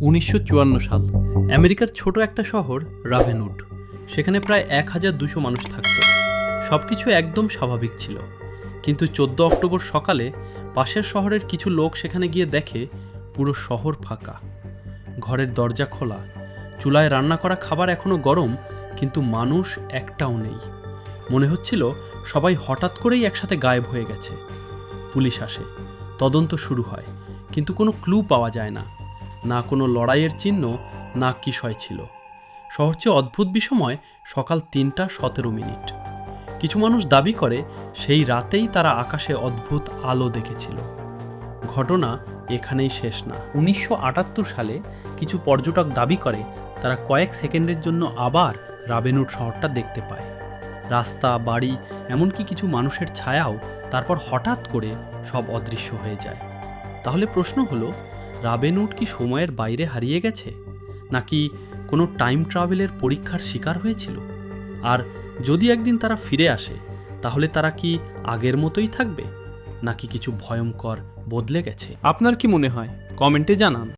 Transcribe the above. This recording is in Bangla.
1954 সাল আমেরিকার ছোট একটা শহর রাভেনউড। সেখানে প্রায় 1200 মানুষ থাকত। সব কিছু একদম স্বাভাবিক ছিল, কিন্তু 14 অক্টোবর সকালে পাশের শহরের কিছু লোক সেখানে গিয়ে দেখে পুরো শহর ফাঁকা। ঘরের দরজা খোলা, চুলায় রান্না করা খাবার এখনো গরম, কিন্তু মানুষ একটাও নেই। মনে হচ্ছিল সবাই হঠাৎ করেই একসাথে গায়েব হয়ে গেছে। পুলিশ আসে, তদন্ত শুরু হয়, কিন্তু কোনো ক্লু পাওয়া যায় না। না কোনো লড়াইয়ের চিহ্ন, না বিষয় ছিল। সবচেয়ে অদ্ভুত বিষয়, সকাল 3:17। কিছু মানুষ দাবি করে সেই রাতেই তারা আকাশে অদ্ভুত আলো দেখেছিল। ঘটনা এখানেই শেষ না। 1978 সালে কিছু পর্যটক দাবি করে তারা কয়েক সেকেন্ডের জন্য আবার রাভেনউড শহরটা দেখতে পায়। রাস্তা, বাড়ি, এমনকি কিছু মানুষের ছায়াও তারপর হঠাৎ করে সব অদৃশ্য হয়ে যায়। তাহলে প্রশ্ন হলো, রাভেনউড কি সময়ের বাইরে হারিয়ে গেছে, নাকি কোনো টাইম ট্রাভেলের পরীক্ষার শিকার হয়েছিল? আর যদি একদিন তারা ফিরে আসে, তাহলে তারা কি আগের মতোই থাকবে, নাকি কিছু ভয়ঙ্কর বদলে গেছে? আপনার কি মনে হয়? কমেন্টে জানান।